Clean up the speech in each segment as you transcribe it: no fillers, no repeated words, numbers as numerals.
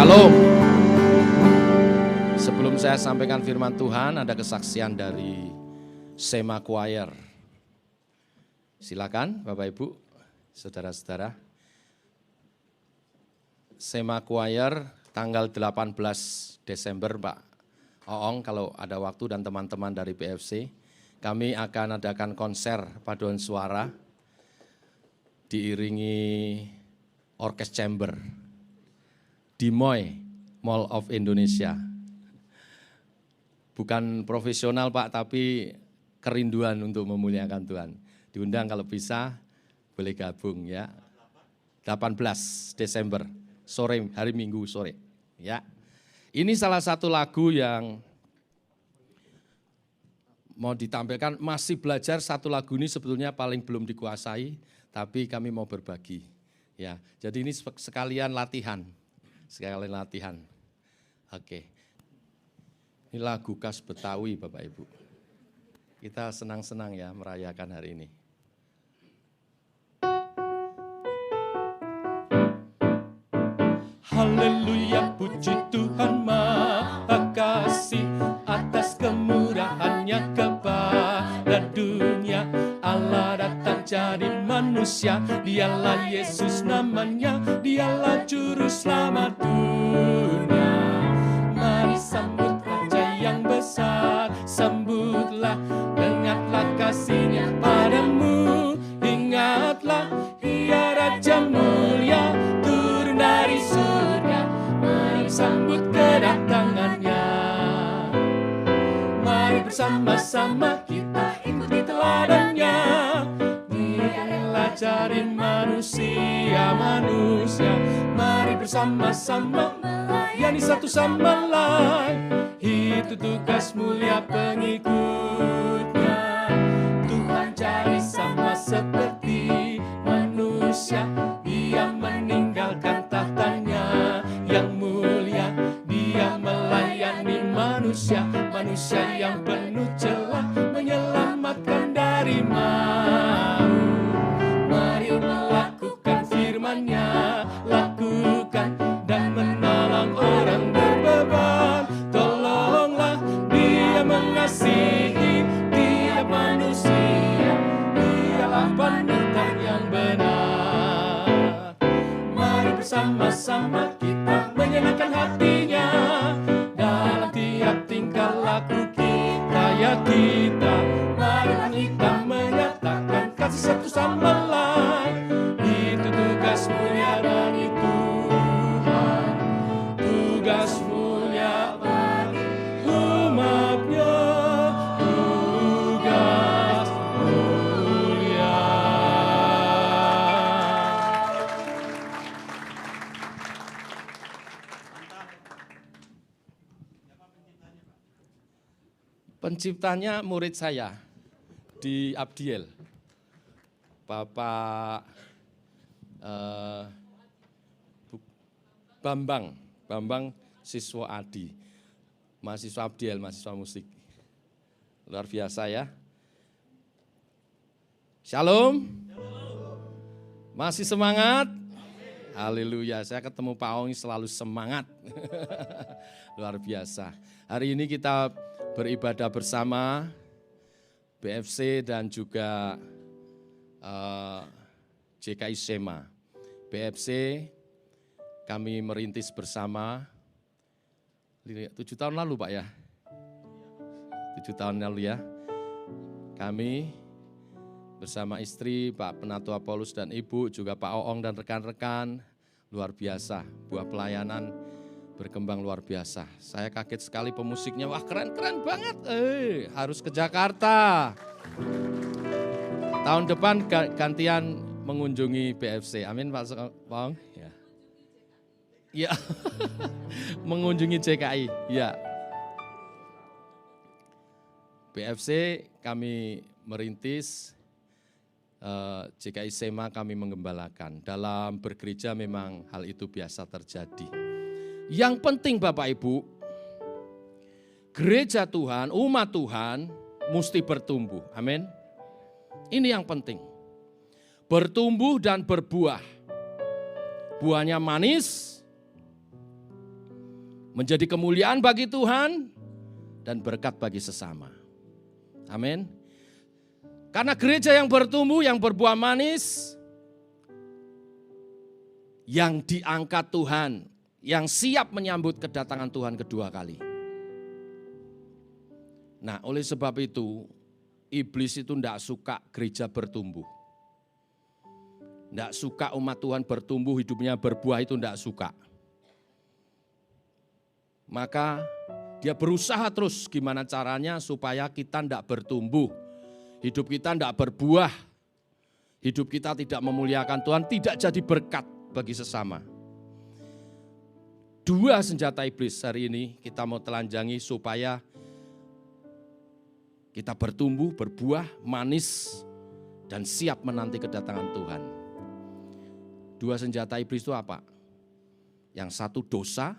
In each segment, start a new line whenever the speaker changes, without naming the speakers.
Shalom. Sebelum saya sampaikan firman Tuhan, ada kesaksian dari Sema Choir. Silakan Bapak Ibu, saudara-saudara. Sema Choir tanggal 18 Desember Pak Oong, kalau ada waktu dan teman-teman dari BFC, kami akan adakan konser paduan suara diiringi orkes chamber di MOI, Mall of Indonesia. Bukan profesional Pak, tapi kerinduan untuk memuliakan Tuhan. Diundang kalau bisa, boleh gabung ya. 18 Desember, sore, hari Minggu sore. Ya. Ini salah satu lagu yang mau ditampilkan, masih belajar satu lagu ini sebetulnya paling belum dikuasai, tapi kami mau berbagi. Ya, jadi ini sekalian latihan. Sekalian latihan. Oke. Ini lagu khas Betawi Bapak Ibu. Kita senang-senang ya merayakan hari ini.
Haleluya, puji Tuhan Maha Kasih atas kemurahannya kepada dunia. Allah datang jadi manusia, dialah Yesus namanya, dialah juru selamat dunia. Mari sambut Raja yang besar, sambutlah, ingatlah kasihnya padamu. Ingatlah, Ia Raja mulia, turun dari surga, mari sambut kedatangannya. Mari bersama-sama kita ikuti teladannya. Dia rela cari manusia. Mari bersama-sama melayani satu sama lain. Itu tugas mulia pengikutnya. Tuhan cari sama seperti manusia. Dia meninggalkan tahtanya yang mulia. Dia melayani manusia yang penuh celah, menyelamatkan dari maut. Mari melakukan firman-Nya, lakukan dan menolong orang berbeban. Tolonglah, Dia mengasihi tiap manusia. Dialah panutan yang benar. Mari bersama-sama kita menyenangkan hatinya dalam tiap tingkah laku kita ya kita. Mari kita menyatakan kasih satu sama lain. Itu tugas mulia bagi Tuhan, tugas mulia bagi umat-Nya, tugas mulia.
Penciptanya murid saya di Abdiel, Bapak Bambang Siswa Adi, mahasiswa Abdiel, mahasiswa musik. Luar biasa ya. Shalom. Masih semangat? Haleluya, saya ketemu Pak Ong selalu semangat. Luar biasa. Hari ini kita beribadah bersama BFC dan juga JKI Sema. BFC kami merintis bersama 7 tahun lalu Pak ya. 7 tahun lalu ya. Kami bersama istri Pak Penatua Paulus dan Ibu, juga Pak Oong dan rekan-rekan, luar biasa, buah pelayanan berkembang luar biasa. Saya kaget sekali pemusiknya, wah keren-keren banget, harus ke Jakarta. Tahun depan gantian mengunjungi BFC, amin Pak Oong. Ya. Ya. Mengunjungi JKI, ya. BFC kami merintis, JKI Sema kami menggembalakan. Dalam bergereja memang hal itu biasa terjadi. Yang penting Bapak Ibu, gereja Tuhan, umat Tuhan mesti bertumbuh. Amin. Ini yang penting. Bertumbuh dan berbuah. Buahnya manis, menjadi kemuliaan bagi Tuhan dan berkat bagi sesama. Amin. Karena gereja yang bertumbuh, yang berbuah manis, yang diangkat Tuhan, yang siap menyambut kedatangan Tuhan kedua kali. Nah, oleh sebab itu, iblis itu tidak suka gereja bertumbuh. Tidak suka umat Tuhan bertumbuh, hidupnya berbuah, itu tidak suka. Maka dia berusaha terus gimana caranya supaya kita tidak bertumbuh. Hidup kita tidak berbuah. Hidup kita tidak memuliakan Tuhan, tidak jadi berkat bagi sesama. 2 senjata iblis hari ini kita mau telanjangi supaya kita bertumbuh, berbuah, manis, dan siap menanti kedatangan Tuhan. 2 senjata iblis itu apa? Yang satu dosa,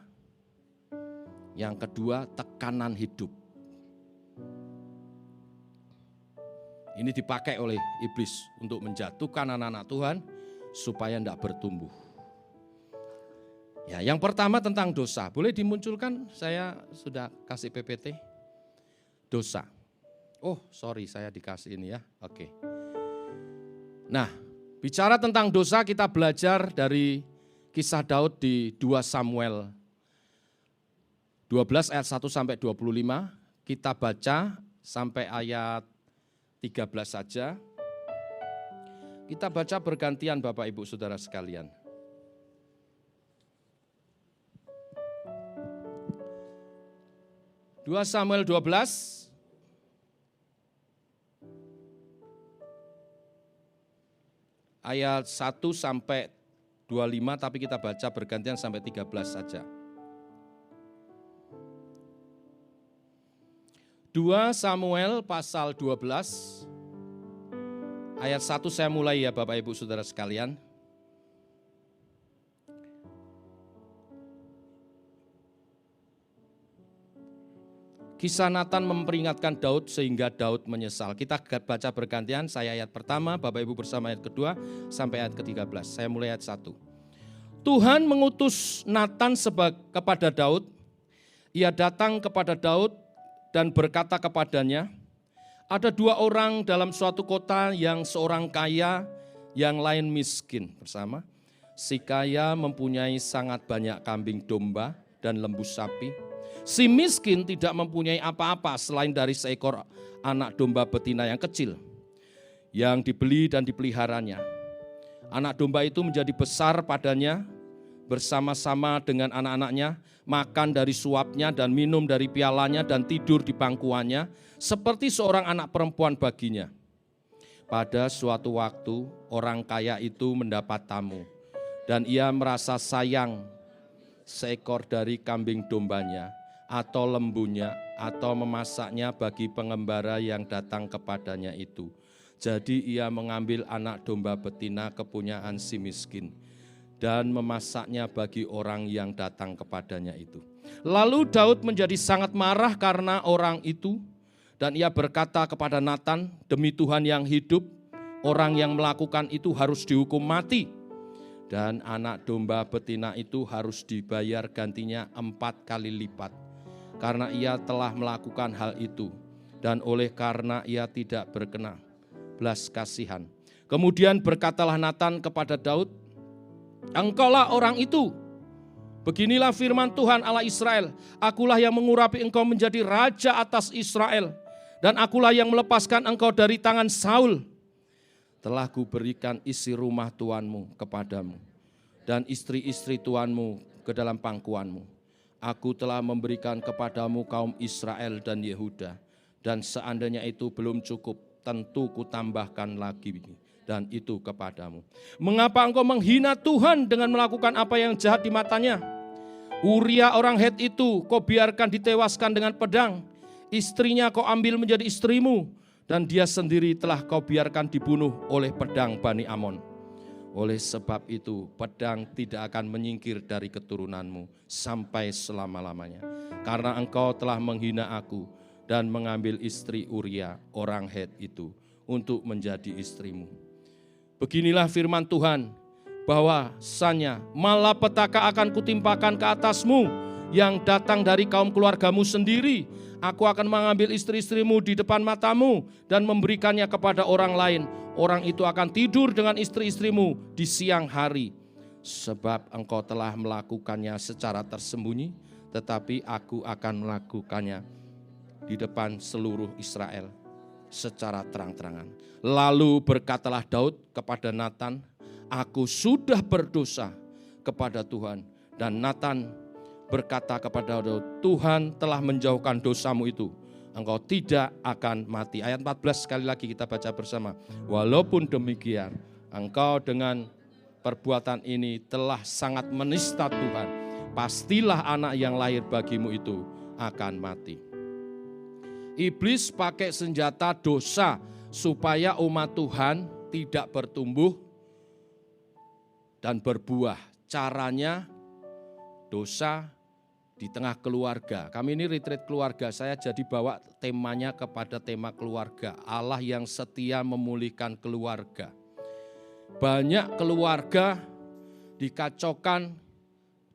yang kedua tekanan hidup. Ini dipakai oleh iblis untuk menjatuhkan anak-anak Tuhan supaya tidak bertumbuh. Ya, yang pertama tentang dosa. Boleh dimunculkan? Saya sudah kasih PPT. Dosa. Oh, sorry, saya dikasih ini ya. Oke. Nah, bicara tentang dosa kita belajar dari kisah Daud di 2 Samuel 12 ayat 1 sampai 25. Kita baca sampai ayat 13 saja. Kita baca bergantian Bapak Ibu Saudara sekalian. Dua Samuel 12 ayat 1 sampai 25, tapi kita baca bergantian sampai 13 saja. 2 Samuel pasal 12 ayat 1 saya mulai ya Bapak Ibu Saudara sekalian. Kisah Nathan memperingatkan Daud sehingga Daud menyesal. Kita baca bergantian, saya ayat pertama, Bapak Ibu bersama ayat kedua sampai ayat ke-13. Saya mulai ayat 1. Tuhan mengutus Nathan kepada Daud. Ia datang kepada Daud dan berkata kepadanya, ada 2 orang dalam suatu kota, yang seorang kaya, yang lain miskin bersama. Si kaya mempunyai sangat banyak kambing domba dan lembu sapi. Si miskin tidak mempunyai apa-apa selain dari seekor anak domba betina yang kecil, yang dibeli dan dipeliharanya. Anak domba itu menjadi besar padanya, bersama-sama dengan anak-anaknya, makan dari suapnya dan minum dari pialanya dan tidur di bangkuannya, seperti seorang anak perempuan baginya. Pada suatu waktu orang kaya itu mendapat tamu, dan ia merasa sayang seekor dari kambing dombanya atau lembunya, atau memasaknya bagi pengembara yang datang kepadanya itu. Jadi ia mengambil anak domba betina kepunyaan si miskin dan memasaknya bagi orang yang datang kepadanya itu. Lalu Daud menjadi sangat marah karena orang itu, dan ia berkata kepada Nathan, demi Tuhan yang hidup, orang yang melakukan itu harus dihukum mati, dan anak domba betina itu harus dibayar gantinya 4 kali lipat, karena ia telah melakukan hal itu, dan oleh karena ia tidak berkenan belas kasihan. Kemudian berkatalah Nathan kepada Daud, engkaulah orang itu. Beginilah firman Tuhan Allah Israel, akulah yang mengurapi engkau menjadi raja atas Israel, dan akulah yang melepaskan engkau dari tangan Saul. Telah kuberikan isi rumah tuanmu kepadamu, dan istri-istri tuanmu ke dalam pangkuanmu. Aku telah memberikan kepadamu kaum Israel dan Yehuda, dan seandainya itu belum cukup, tentu kutambahkan lagi dan itu kepadamu. Mengapa engkau menghina Tuhan dengan melakukan apa yang jahat di matanya? Uria orang Het itu kau biarkan ditewaskan dengan pedang, istrinya kau ambil menjadi istrimu, dan dia sendiri telah kau biarkan dibunuh oleh pedang Bani Amon. Oleh sebab itu pedang tidak akan menyingkir dari keturunanmu sampai selama-lamanya. Karena engkau telah menghina aku dan mengambil istri Uria orang Het itu untuk menjadi istrimu. Beginilah firman Tuhan, bahwasanya malapetaka akan kutimpakan ke atasmu, yang datang dari kaum keluargamu sendiri. Aku akan mengambil istri-istrimu di depan matamu dan memberikannya kepada orang lain. Orang itu akan tidur dengan istri-istrimu di siang hari. Sebab engkau telah melakukannya secara tersembunyi, tetapi aku akan melakukannya di depan seluruh Israel secara terang-terangan. Lalu berkatalah Daud kepada Natan, aku sudah berdosa kepada Tuhan. Dan Natan berkata kepada Daud, Tuhan telah menjauhkan dosamu itu, engkau tidak akan mati. Ayat 14 sekali lagi kita baca bersama. Walaupun demikian, engkau dengan perbuatan ini telah sangat menista Tuhan. Pastilah anak yang lahir bagimu itu akan mati. Iblis pakai senjata dosa supaya umat Tuhan tidak bertumbuh dan berbuah. Caranya dosa di tengah keluarga. Kami ini retreat keluarga, saya jadi bawa temanya kepada tema keluarga. Allah yang setia memulihkan keluarga. Banyak keluarga dikacaukan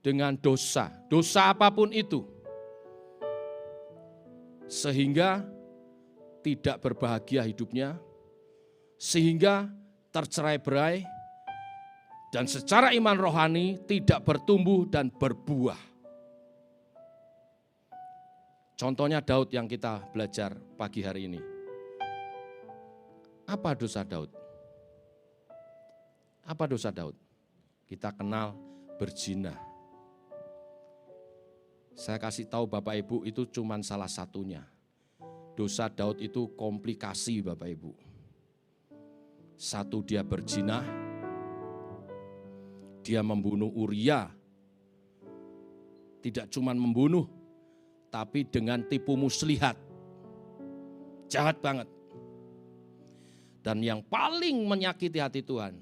dengan dosa. Dosa apapun itu. Sehingga tidak berbahagia hidupnya. Sehingga tercerai-berai. Dan secara iman rohani tidak bertumbuh dan berbuah. Contohnya Daud yang kita belajar pagi hari ini. Apa dosa Daud? Apa dosa Daud? Kita kenal berzina. Saya kasih tahu Bapak Ibu itu cuma salah satunya. Dosa Daud itu komplikasi Bapak Ibu. Satu, dia berzina. Dia membunuh Uria. Tidak cuma membunuh, tapi dengan tipu muslihat. Jahat banget. Dan yang paling menyakiti hati Tuhan,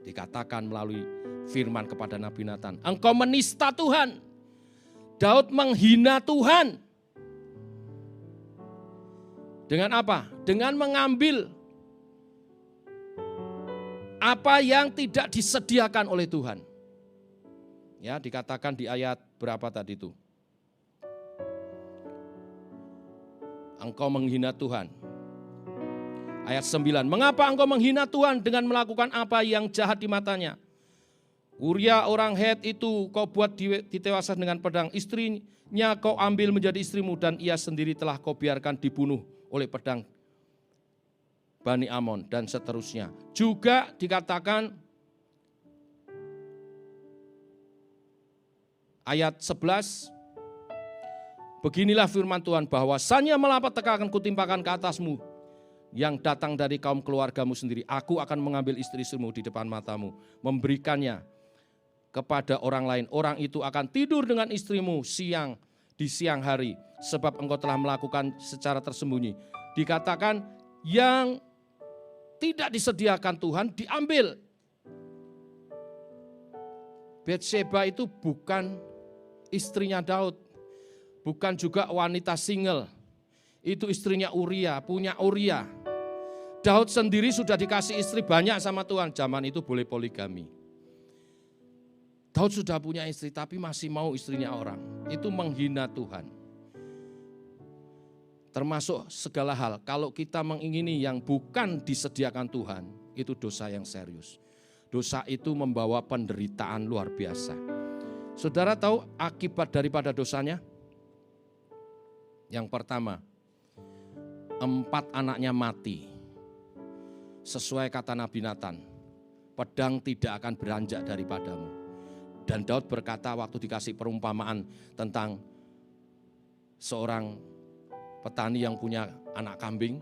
dikatakan melalui firman kepada Nabi Natan, engkau menista Tuhan. Daud menghina Tuhan. Dengan apa? Dengan mengambil apa yang tidak disediakan oleh Tuhan. Ya, dikatakan di ayat berapa tadi itu? Engkau menghina Tuhan. Ayat 9, mengapa engkau menghina Tuhan dengan melakukan apa yang jahat di matanya? Uria orang Het itu kau buat ditewaskan dengan pedang, istrinya kau ambil menjadi istrimu dan ia sendiri telah kau biarkan dibunuh oleh pedang Bani Amon dan seterusnya. Juga dikatakan ayat 11, beginilah firman Tuhan, bahwasannya malapetaka akan kutimpakan ke atasmu yang datang dari kaum keluargamu sendiri. Aku akan mengambil istri-istrimu di depan matamu, memberikannya kepada orang lain. Orang itu akan tidur dengan istrimu di siang hari, sebab engkau telah melakukan secara tersembunyi. Dikatakan yang tidak disediakan Tuhan diambil. Batsheba itu bukan istrinya Daud, bukan juga wanita single. Itu istrinya Uria, punya Uria. Daud sendiri sudah dikasih istri banyak sama Tuhan. Zaman itu boleh poligami. Daud sudah punya istri tapi masih mau istrinya orang. Itu menghina Tuhan. Termasuk segala hal. Kalau kita mengingini yang bukan disediakan Tuhan, itu dosa yang serius. Dosa itu membawa penderitaan luar biasa. Saudara tahu akibat daripada dosanya? Yang pertama, 4 anaknya mati. Sesuai kata Nabi Natan, pedang tidak akan beranjak daripadamu. Dan Daud berkata waktu dikasih perumpamaan tentang seorang petani yang punya anak kambing.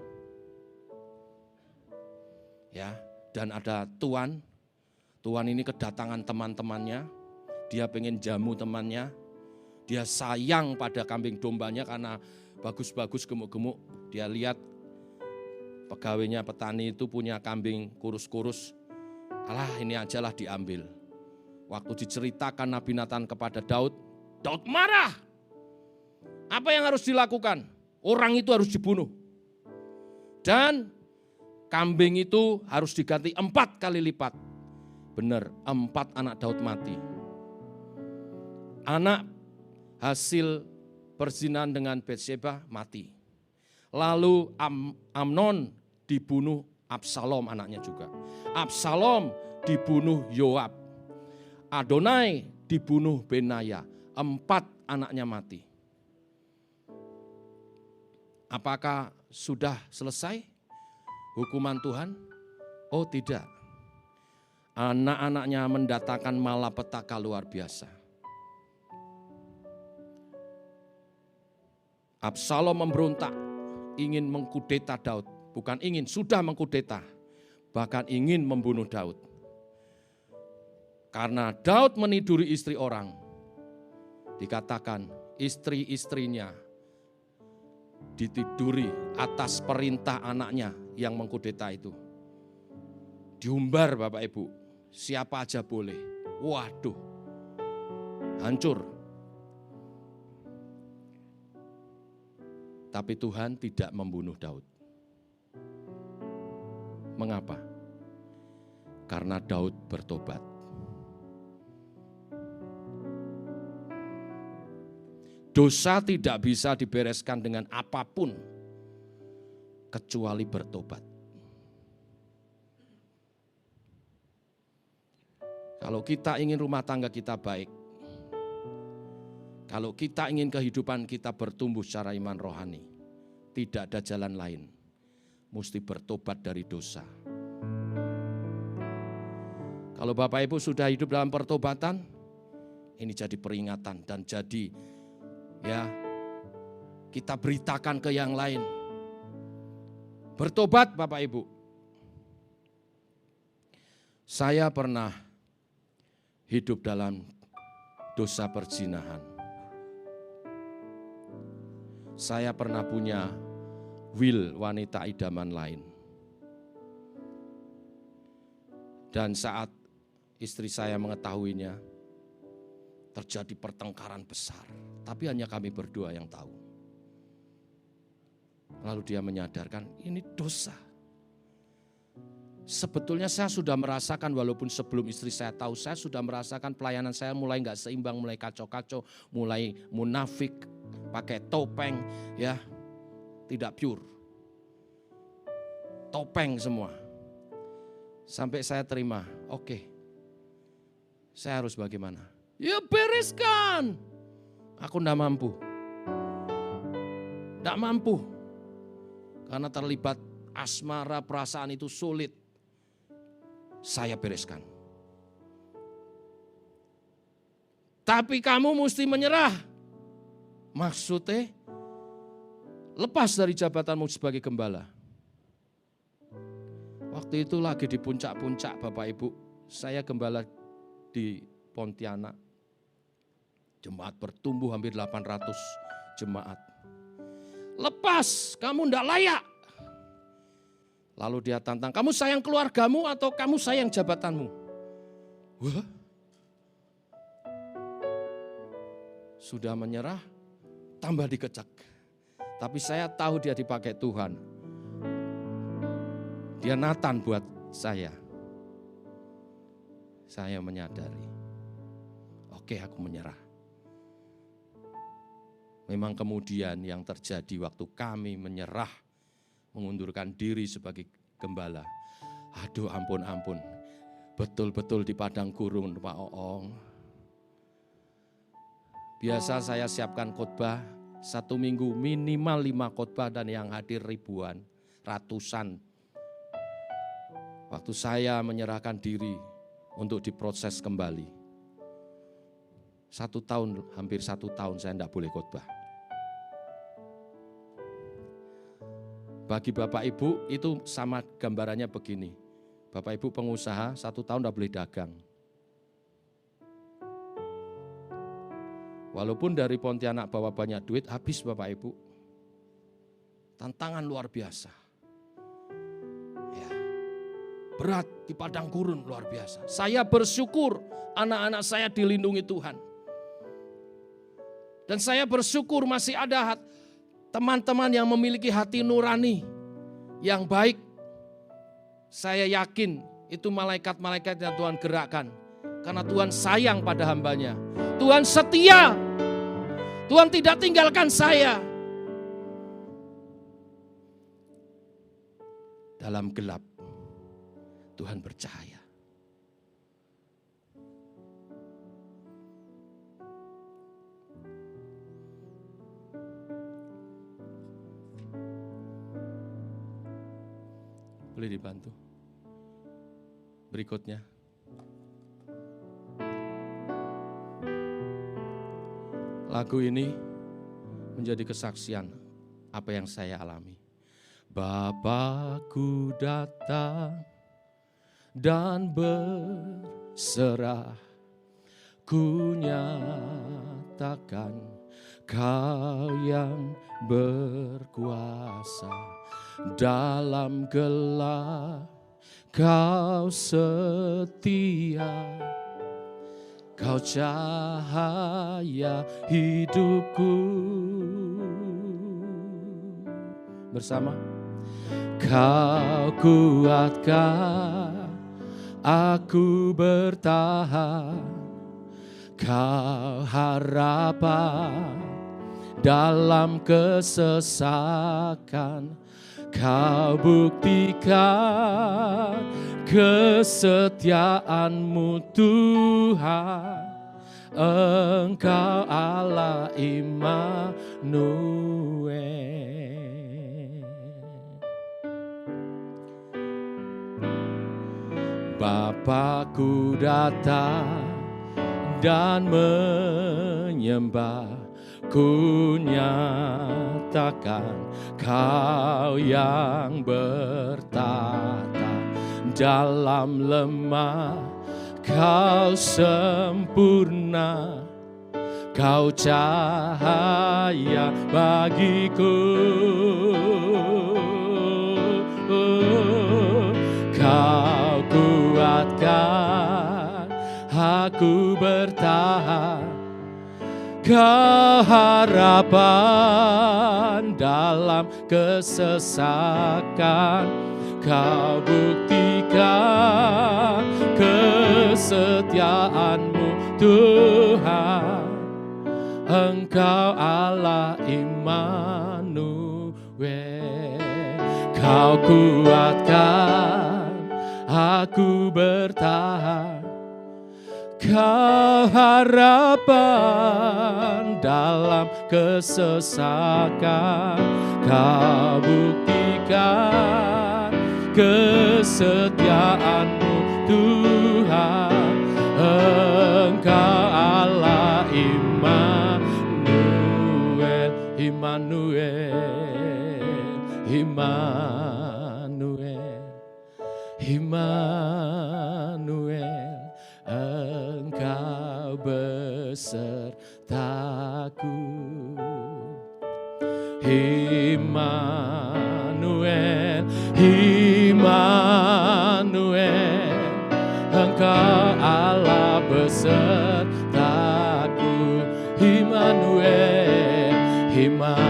Ya, dan ada tuan ini kedatangan teman-temannya, dia pengen jamu temannya, dia sayang pada kambing dombanya karena bagus-bagus gemuk-gemuk. Dia lihat pegawainya petani itu punya kambing kurus-kurus. Alah, ini ajalah diambil. Waktu diceritakan Nabi Natan kepada Daud, Daud marah. Apa yang harus dilakukan? Orang itu harus dibunuh. Dan kambing itu harus diganti 4 kali lipat. Benar, 4 anak Daud mati. Anak hasil perzinahan dengan Batsyeba, mati. Lalu Amnon dibunuh Absalom anaknya juga. Absalom dibunuh Yoab. Adonai dibunuh Benaya. 4 anaknya mati. Apakah sudah selesai hukuman Tuhan? Oh tidak. Anak-anaknya mendatangkan malapetaka luar biasa. Absalom memberontak, ingin mengkudeta Daud. Bukan ingin, sudah mengkudeta. Bahkan ingin membunuh Daud. Karena Daud meniduri istri orang. Dikatakan istri-istrinya ditiduri atas perintah anaknya yang mengkudeta itu. Diumbar Bapak Ibu, siapa aja boleh. Waduh, hancur. Tapi Tuhan tidak membunuh Daud. Mengapa? Karena Daud bertobat. Dosa tidak bisa dibereskan dengan apapun kecuali bertobat. Kalau kita ingin rumah tangga kita baik, kalau kita ingin kehidupan kita bertumbuh secara iman rohani, tidak ada jalan lain, mesti bertobat dari dosa. Kalau Bapak Ibu sudah hidup dalam pertobatan, ini jadi peringatan dan jadi kita beritakan ke yang lain. Bertobat Bapak Ibu. Saya pernah hidup dalam dosa perzinahan. Saya pernah punya Will, wanita idaman lain. Dan saat istri saya mengetahuinya, terjadi pertengkaran besar. Tapi hanya kami berdua yang tahu. Lalu dia menyadarkan, ini dosa. Sebetulnya saya sudah merasakan, walaupun sebelum istri saya tahu, saya sudah merasakan pelayanan saya mulai gak seimbang, mulai kacau-kacau, mulai munafik, pakai topeng, tidak pure. Topeng semua. Sampai saya terima, oke. Saya harus bagaimana? Ya bereskan. Aku enggak mampu. Enggak mampu. Karena terlibat asmara, perasaan itu sulit. Saya bereskan. Tapi kamu mesti menyerah. Maksudnya, lepas dari jabatanmu sebagai gembala. Waktu itu lagi di puncak-puncak Bapak Ibu. Saya gembala di Pontianak. Jemaat bertumbuh hampir 800 jemaat. Lepas, kamu enggak layak. Lalu dia tantang, kamu sayang keluargamu atau kamu sayang jabatanmu? Wah. Sudah menyerah, tambah dikecek. Tapi saya tahu dia dipakai Tuhan. Dia Nathan buat saya. Saya menyadari. Oke, aku menyerah. Memang kemudian yang terjadi waktu kami menyerah, mengundurkan diri sebagai gembala. Aduh ampun. Betul-betul di padang gurun Pak Oong. Biasa saya siapkan khotbah, 1 minggu minimal 5 khotbah dan yang hadir ribuan, ratusan. Waktu saya menyerahkan diri untuk diproses kembali. 1 tahun, hampir 1 tahun saya tidak boleh khotbah. Bagi Bapak Ibu itu sama gambarannya begini. Bapak Ibu pengusaha 1 tahun tidak boleh dagang. Walaupun dari Pontianak bawa banyak duit, habis Bapak Ibu. Tantangan luar biasa. Ya, berat di padang gurun luar biasa. Saya bersyukur anak-anak saya dilindungi Tuhan. Dan saya bersyukur masih ada teman-teman yang memiliki hati nurani yang baik. Saya yakin itu malaikat-malaikat yang Tuhan gerakkan. Karena Tuhan sayang pada hambanya. Tuhan setia. Tuhan tidak tinggalkan saya. Dalam gelap, Tuhan bercahaya. Boleh dibantu? Berikutnya. Lagu ini menjadi kesaksian apa yang saya alami. Bapakku datang dan berserah, ku nyatakan Kau yang berkuasa. Dalam gelap Kau setia, Kau cahaya hidupku. Bersama. Kau kuatkan aku bertahan, Kau harapan dalam kesesakan. Kau buktikan kesetiaan-Mu Tuhan, Engkau Allah Immanuel. Bapakku datang dan menyembah, ku nyatakan Kau yang bertata. Dalam lemah Kau sempurna, Kau cahaya bagiku. Kau kuatkan aku bertahan, Kau harapan dalam kesesakan. Kau buktikan kesetiaan-Mu Tuhan, Engkau Allah Immanuel. Kau kuatkan aku bertahan, Kau harapan dalam kesesakan. Kau buktikan kesetiaan-Mu Tuhan, Engkau Allah Immanuel. Immanuel, Immanuel, Immanuel, Engkau besertaku. Immanuel, Immanuel, Engkau Allah besertaku. Immanuel, Immanuel,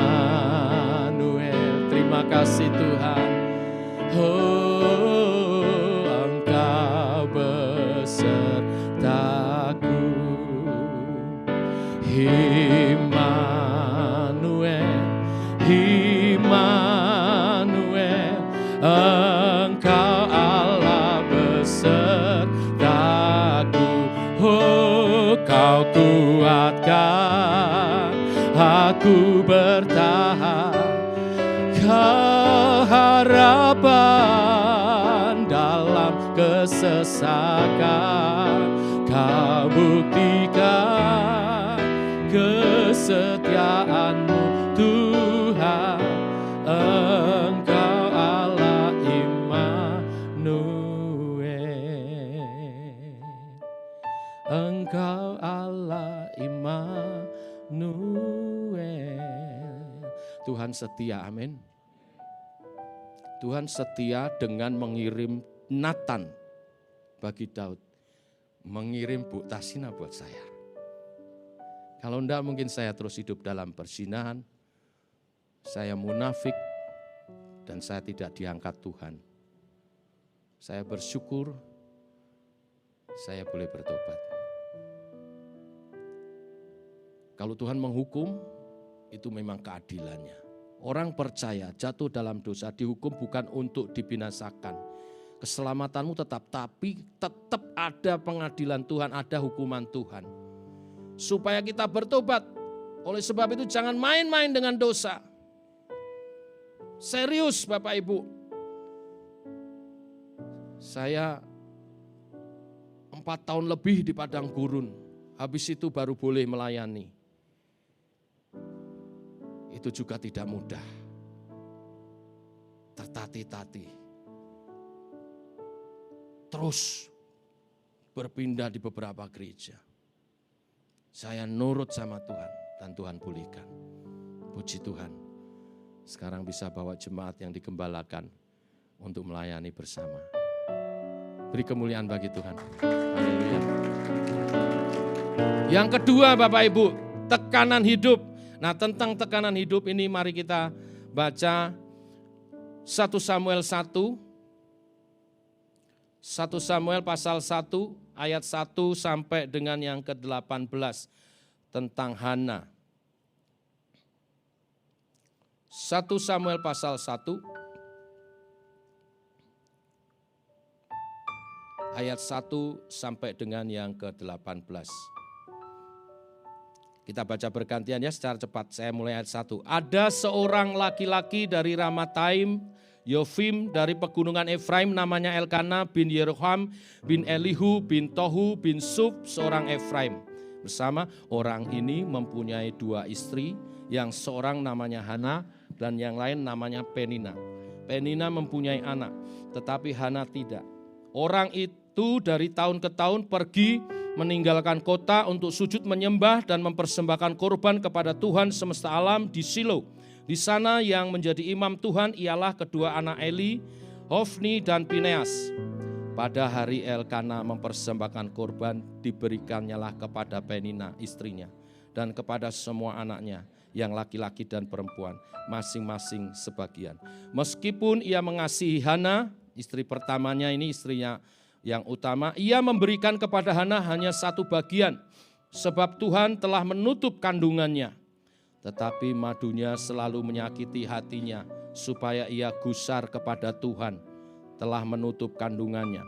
terima kasih Tuhan. Oh, Engkau besertaku. Immanuel, Immanuel, Engkau Allah besertaku. Oh, Kau kuatkan aku bertahan, Kau harapan dalam kesesakan. Kau buktikan kesetiaan-Mu Tuhan, Engkau Allah Immanuel. Engkau Allah Immanuel. Tuhan setia, amin. Tuhan setia dengan mengirim Nathan bagi Daud, mengirim Bu Tasina buat saya. Kalau enggak mungkin saya terus hidup dalam perzinahan, saya munafik, dan saya tidak diangkat Tuhan. Saya bersyukur saya boleh bertobat. Kalau Tuhan menghukum, itu memang keadilannya. Orang percaya jatuh dalam dosa dihukum bukan untuk dibinasakan. Keselamatanmu tetap, tapi tetap ada pengadilan Tuhan, ada hukuman Tuhan. Supaya kita bertobat. Oleh sebab itu jangan main-main dengan dosa. Serius Bapak Ibu. Saya 4 tahun lebih di padang gurun. Habis itu baru boleh melayani. Itu juga tidak mudah. Tertatih-tatih. Terus berpindah di beberapa gereja. Saya nurut sama Tuhan dan Tuhan pulihkan. Puji Tuhan. Sekarang bisa bawa jemaat yang digembalakan untuk melayani bersama. Beri kemuliaan bagi Tuhan. Haleluya. Yang kedua Bapak Ibu, tekanan hidup. Nah, tentang tekanan hidup ini mari kita baca 1 Samuel 1. 1 Samuel pasal 1 ayat 1 sampai dengan yang ke-18 tentang Hana. 1 Samuel pasal 1 ayat 1 sampai dengan yang ke-18. Kita baca bergantian ya secara cepat. Saya mulai ayat 1. Ada seorang laki-laki dari Ramataim, Yofim dari pegunungan Efraim, namanya Elkana bin Yeroham bin Elihu bin Tohu bin Suf, seorang Efraim. Bersama orang ini mempunyai 2 istri, yang seorang namanya Hana dan yang lain namanya Penina. Penina mempunyai anak, tetapi Hana tidak. Orang itu dari tahun ke tahun pergi meninggalkan kota untuk sujud menyembah dan mempersembahkan korban kepada Tuhan semesta alam di Silo. Di sana yang menjadi imam Tuhan ialah kedua anak Eli, Hofni dan Pineas. Pada hari Elkana mempersembahkan korban, diberikannya kepada Penina istrinya dan kepada semua anaknya yang laki-laki dan perempuan, masing-masing sebagian. Meskipun ia mengasihi Hana, istri pertamanya ini istrinya yang utama, ia memberikan kepada Hana hanya 1 bagian, sebab Tuhan telah menutup kandungannya. Tetapi madunya selalu menyakiti hatinya, supaya ia gusar kepada Tuhan, telah menutup kandungannya.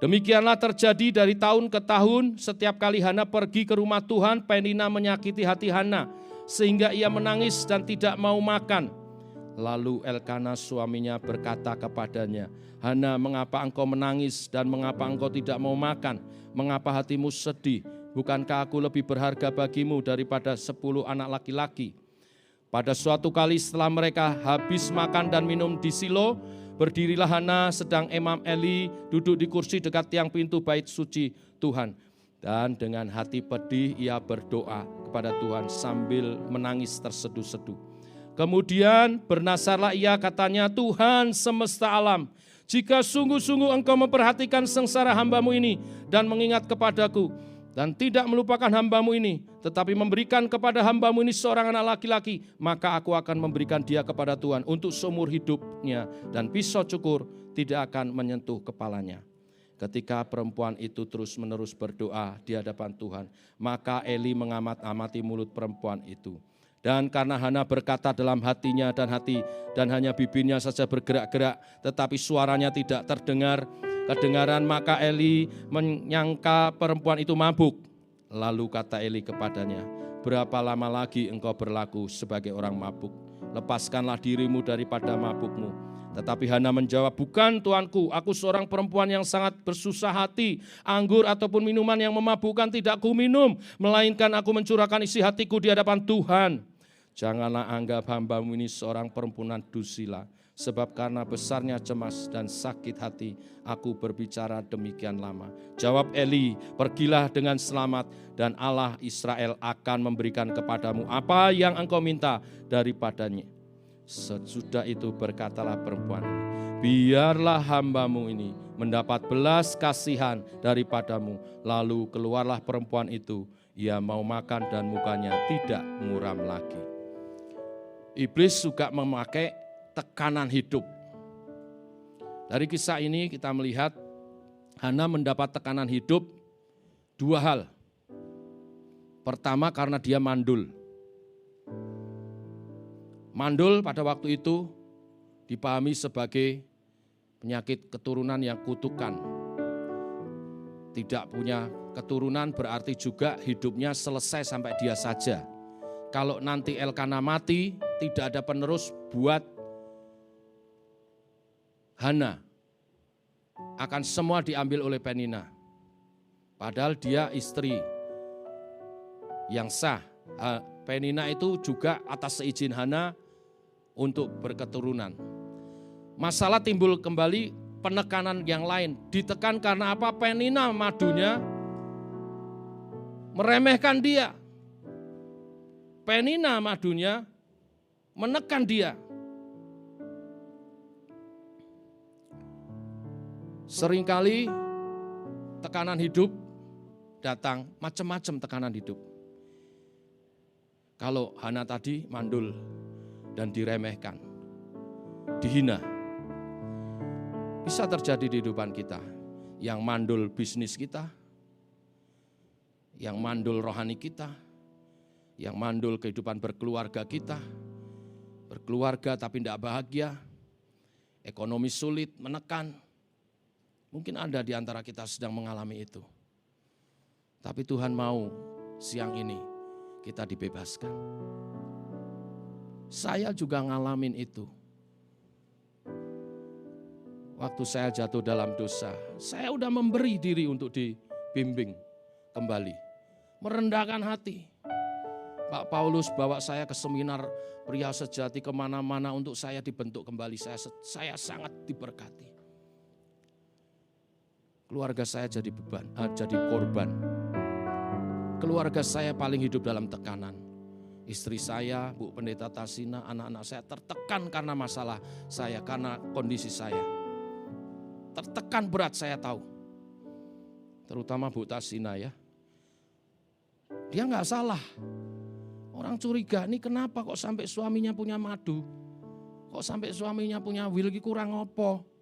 Demikianlah terjadi dari tahun ke tahun, setiap kali Hana pergi ke rumah Tuhan, Penina menyakiti hati Hana, sehingga ia menangis dan tidak mau makan. Lalu Elkana suaminya berkata kepadanya, Hana, mengapa engkau menangis dan mengapa engkau tidak mau makan? Mengapa hatimu sedih? Bukankah aku lebih berharga bagimu daripada 10 anak laki-laki? Pada suatu kali setelah mereka habis makan dan minum di Silo, berdirilah Hana sedang Imam Eli duduk di kursi dekat tiang pintu bait suci Tuhan. Dan dengan hati pedih ia berdoa kepada Tuhan sambil menangis terseduh-seduh. Kemudian bernasarlah ia, katanya, Tuhan semesta alam, jika sungguh-sungguh engkau memperhatikan sengsara hambamu ini dan mengingat kepadaku, dan tidak melupakan hambamu ini, tetapi memberikan kepada hambamu ini seorang anak laki-laki, maka aku akan memberikan dia kepada Tuhan untuk seumur hidupnya, dan pisau cukur tidak akan menyentuh kepalanya. Ketika perempuan itu terus-menerus berdoa di hadapan Tuhan, maka Eli mengamat-amati mulut perempuan itu. Dan karena Hana berkata dalam hatinya dan hanya bibirnya saja bergerak-gerak, tetapi suaranya tidak kedengaran, maka Eli menyangka perempuan itu mabuk. Lalu kata Eli kepadanya, berapa lama lagi engkau berlaku sebagai orang mabuk? Lepaskanlah dirimu daripada mabukmu. Tetapi Hana menjawab, bukan tuanku, aku seorang perempuan yang sangat bersusah hati. Anggur ataupun minuman yang memabukkan tidak ku minum, melainkan aku mencurahkan isi hatiku di hadapan Tuhan. Janganlah anggap hambamu ini seorang perempuan dusila, sebab karena besarnya cemas dan sakit hati, aku berbicara demikian lama. Jawab Eli, pergilah dengan selamat, dan Allah Israel akan memberikan kepadamu apa yang engkau minta daripadanya. Sesudah itu berkatalah perempuan, biarlah hambamu ini mendapat belas kasihan daripadamu. Lalu keluarlah perempuan itu, ia mau makan dan mukanya tidak muram lagi. Iblis juga memakai tekanan hidup. Dari kisah ini kita melihat Hana mendapat tekanan hidup 2 hal. Pertama karena dia mandul. Mandul pada waktu itu dipahami sebagai penyakit keturunan yang kutukan. Tidak punya keturunan berarti juga hidupnya selesai sampai dia saja. Kalau nanti Elkana mati, tidak ada penerus buat Hana. Akan semua diambil oleh Penina. Padahal dia istri yang sah. Penina itu juga atas seizin Hana untuk berketurunan. Masalah timbul kembali, penekanan yang lain. Ditekan karena apa? Penina madunya meremehkan dia. Penina madunya menekan dia. Seringkali tekanan hidup datang, macam-macam tekanan hidup. Kalau Hana tadi mandul dan diremehkan, dihina. Bisa terjadi di kehidupan kita, yang mandul bisnis kita, yang mandul rohani kita, yang mandul kehidupan berkeluarga kita, berkeluarga tapi tidak bahagia, ekonomi sulit, menekan. Mungkin ada di antara kita sedang mengalami itu. Tapi Tuhan mau siang ini kita dibebaskan. Saya juga ngalamin itu. Waktu saya jatuh dalam dosa, saya udah memberi diri untuk dibimbing kembali. Merendahkan hati. Pak Paulus bawa saya ke seminar pria sejati kemana-mana untuk saya dibentuk kembali. Saya sangat diberkati. Keluarga saya jadi beban, jadi korban. Keluarga saya paling hidup dalam tekanan. Istri saya, Bu Pendeta Tasina, anak-anak saya tertekan karena masalah saya, karena kondisi saya. Tertekan berat saya tahu. Terutama Bu Tasina ya. Dia nggak salah. Orang curiga, ini kenapa kok sampai suaminya punya madu? Kok sampai suaminya punya wilki kurang opo?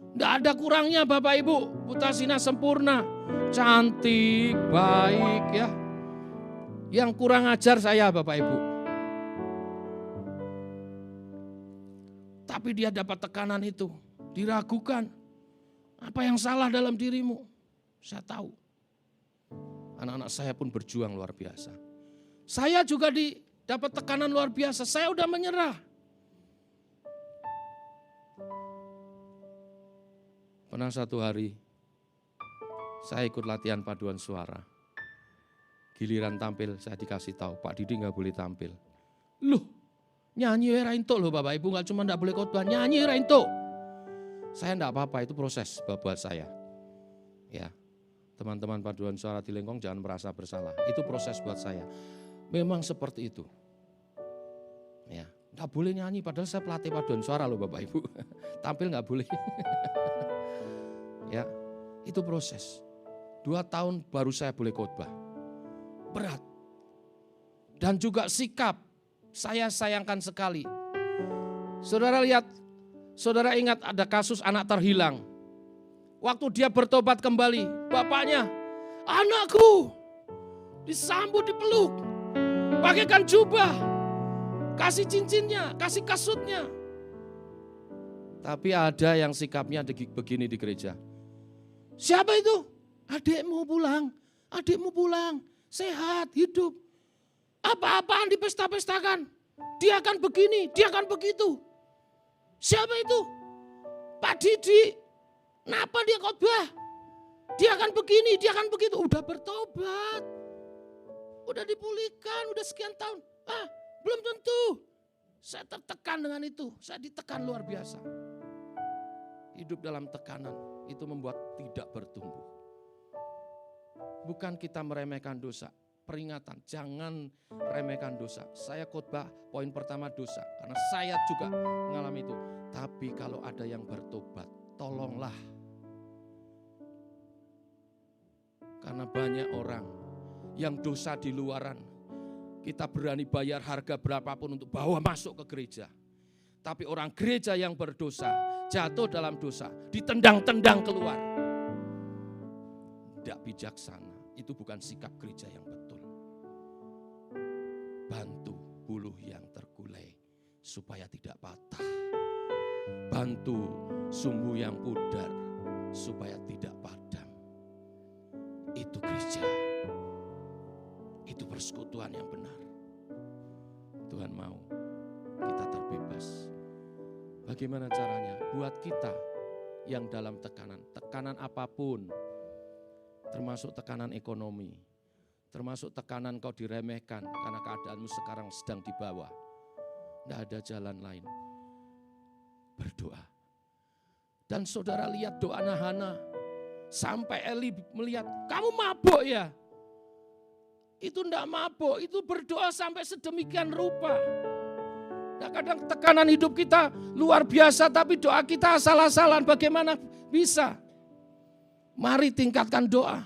Nggak ada kurangnya Bapak Ibu. Bu Tasina sempurna, cantik, baik ya. Yang kurang ajar saya Bapak Ibu. Tapi dia dapat tekanan itu, diragukan. Apa yang salah dalam dirimu? Saya tahu. Anak-anak saya pun berjuang luar biasa. Saya juga dapat tekanan luar biasa. Saya udah menyerah. Pernah satu hari saya ikut latihan paduan suara. Giliran tampil saya dikasih tahu, Pak Didi nggak boleh tampil. Loh, nyanyi era entuk loh Bapak Ibu, nggak cuma nggak boleh khotbah, nyanyi era entuk. Saya enggak apa-apa, itu proses buat saya. Ya, teman-teman paduan suara di Lengkong jangan merasa bersalah. Itu proses buat saya. Memang seperti itu. Ya, enggak boleh nyanyi padahal saya pelatih paduan suara loh Bapak Ibu. Tampil enggak boleh. Ya, itu proses. 2 tahun baru saya boleh khotbah. Berat. Dan juga sikap. Saya sayangkan sekali. Saudara lihat, saudara ingat ada kasus anak terhilang. Waktu dia bertobat kembali, bapaknya, anakku, disambut, dipeluk, pakaikan jubah, kasih cincinnya, kasih kasutnya. Tapi ada yang sikapnya begini di gereja. Siapa itu? Adikmu pulang, sehat, hidup. Apa-apaan dipesta-pestakan. Dia akan begini, dia akan begitu. Siapa itu? Pak Didi. Kenapa dia khotbah? Dia akan begini, dia akan begitu. Udah bertobat. Udah dipulihkan, udah sekian tahun. Belum tentu. Saya tertekan dengan itu. Saya ditekan luar biasa. Hidup dalam tekanan itu membuat tidak bertumbuh. Bukan kita meremehkan dosa. Peringatan, jangan remehkan dosa. Saya khotbah poin pertama dosa, karena saya juga mengalami itu. Tapi kalau ada yang bertobat, tolonglah. Karena banyak orang yang dosa di luaran, kita berani bayar harga berapapun untuk bawa masuk ke gereja. Tapi orang gereja yang berdosa, jatuh dalam dosa, ditendang-tendang keluar. Tidak bijaksana, itu bukan sikap gereja yang betul. supaya tidak patah. Bantu sumbu yang pudar supaya tidak padam. Itu gereja. Itu persekutuan yang benar. Tuhan mau kita terbebas. Bagaimana caranya? Buat kita yang dalam tekanan apapun, termasuk tekanan ekonomi, termasuk tekanan kau diremehkan karena keadaanmu sekarang sedang di bawah. Tidak ada jalan lain. Berdoa. Dan saudara lihat doa Hana. Sampai Eli melihat, kamu mabuk ya? Itu tidak mabuk, itu berdoa sampai sedemikian rupa. Nah, kadang tekanan hidup kita luar biasa, tapi doa kita asal-asalan. Bagaimana bisa? Mari tingkatkan doa.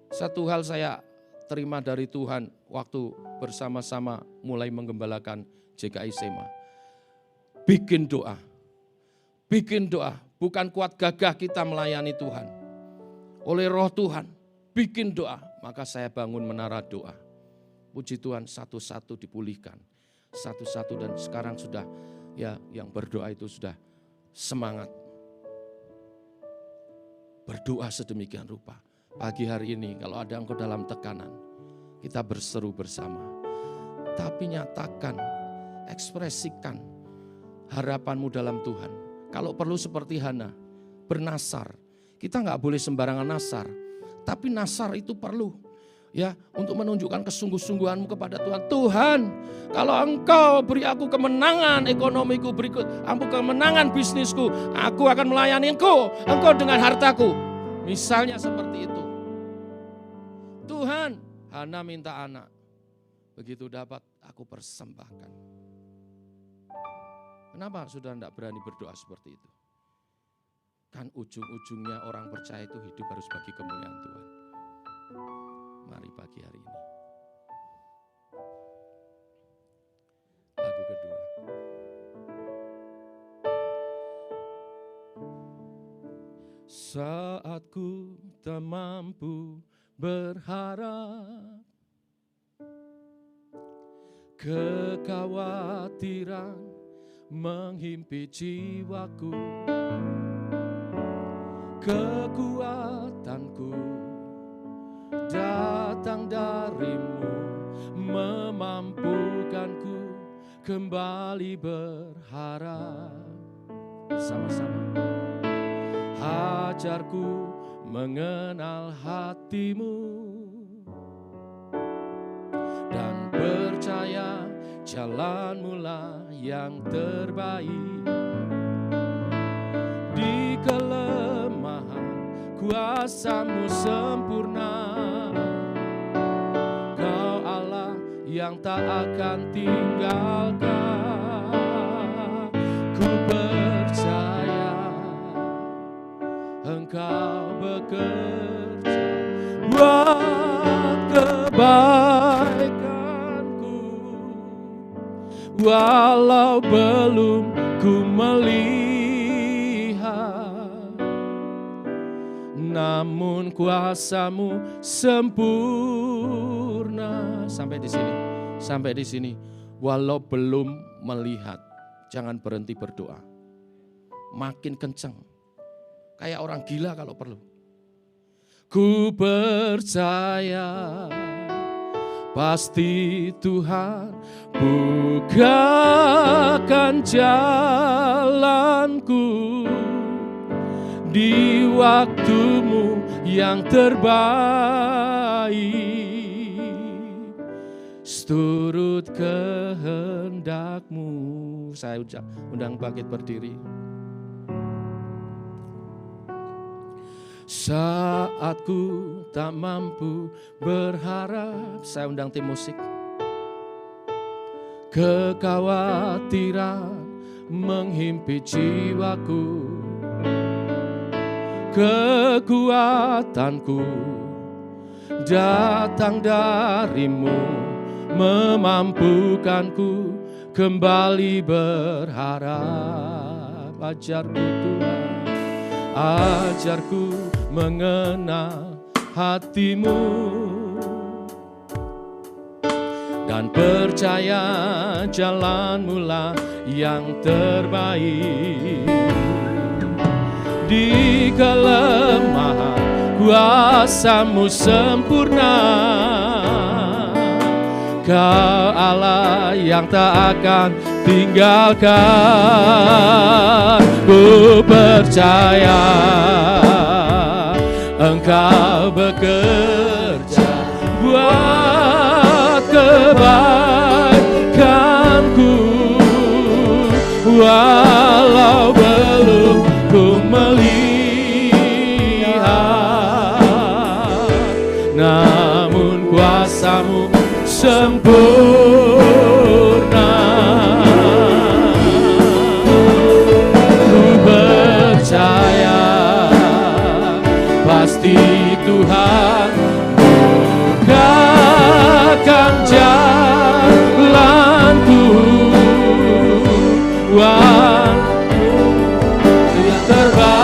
Satu hal saya terima dari Tuhan waktu bersama-sama mulai menggembalakan JKI Sema. Bikin doa. Bikin doa. Bukan kuat gagah kita melayani Tuhan. Oleh roh Tuhan. Bikin doa. Maka saya bangun menara doa. Puji Tuhan, satu-satu dipulihkan. Satu-satu, dan sekarang sudah ya yang berdoa itu sudah semangat. Berdoa sedemikian rupa. Pagi hari ini kalau ada engkau dalam tekanan, kita berseru bersama. Tapi nyatakan, ekspresikan harapanmu dalam Tuhan. Kalau perlu seperti Hana, bernasar. Kita nggak boleh sembarangan nasar. Tapi nasar itu perlu. Ya, untuk menunjukkan kesungguh-sungguhanmu kepada Tuhan. Tuhan, kalau engkau beri aku kemenangan ekonomiku, beri aku kemenangan bisnisku, aku akan melayani engkau dengan hartaku. Misalnya seperti itu. Tuhan, Hana minta anak. Begitu dapat, aku persembahkan. Kenapa sudah tidak berani berdoa seperti itu? Kan ujung-ujungnya orang percaya itu hidup harus bagi kemuliaan Tuhan. Mari pagi hari ini. Lagu kedua. Saat ku tak mampu berharap, kekhawatiran menghimpit jiwaku, kekuatanku datang darimu, memampukanku kembali berharap. Sama-sama. Ajarku mengenal hatimu dan percaya jalanmu lah yang terbaik. Di kelemahan kuasamu sempurna, Kau Allah yang tak akan tinggalkan. Ku percaya Engkau bekerja buat kebaikanku, walau belum ku melihat, namun kuasamu sempurna. Sampai di sini. Walau belum melihat, jangan berhenti berdoa. Makin kencang. Kayak orang gila kalau perlu. Ku percaya pasti Tuhan bukakan jalanku di waktumu yang terbaik, seturut kehendakmu. Saya undang bangkit berdiri. Saat ku tak mampu berharap, saya undang tim musik. Kekhawatiran menghimpit jiwaku, kekuatanku datang darimu, memampukanku kembali berharap. Ajarku Tuhan, ajarku mengenal hatimu dan percaya jalanmu-lah yang terbaik. Di kelemahan kuasa-Mu sempurna, Kau Allah yang tak akan tinggalkan. Ku percaya Engkau bekerja buat kebaikanku, walau belum ku melihat, namun kuasa-Mu sempurna. Ku percaya pasti Tuhan bukakan jalanku, yang terbaik.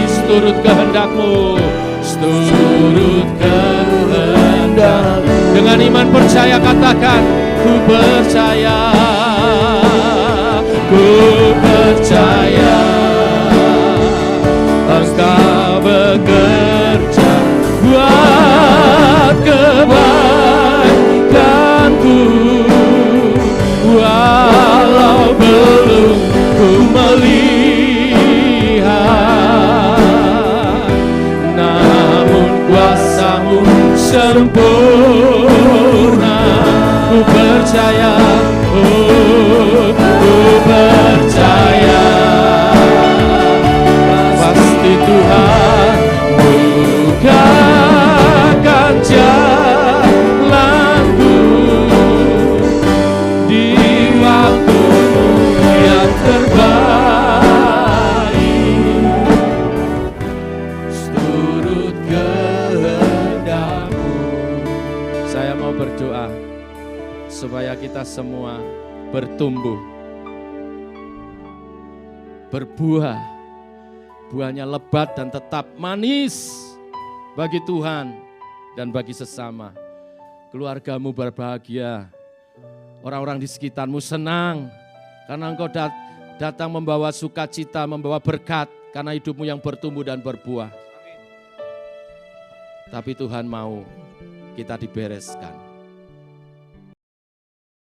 Seturut kehendak-Mu, seturut kehendak. Dengan iman percaya katakan, ku percaya, ku percaya Engkau bekerja buat kebaikanku, walau belum ku melihat, namun kuasa-Mu sempurna. Ku percaya, oh, ku percaya pasti Tuhan bukakan jalanku di waktu yang terbaik, seturut kehendak-Mu. Saya mau berdoa supaya kita semua bertumbuh, berbuah, buahnya lebat dan tetap manis bagi Tuhan dan bagi sesama. Keluargamu berbahagia, orang-orang di sekitarmu senang karena engkau datang membawa sukacita, membawa berkat karena hidupmu yang bertumbuh dan berbuah. Tapi Tuhan mau kita dibereskan.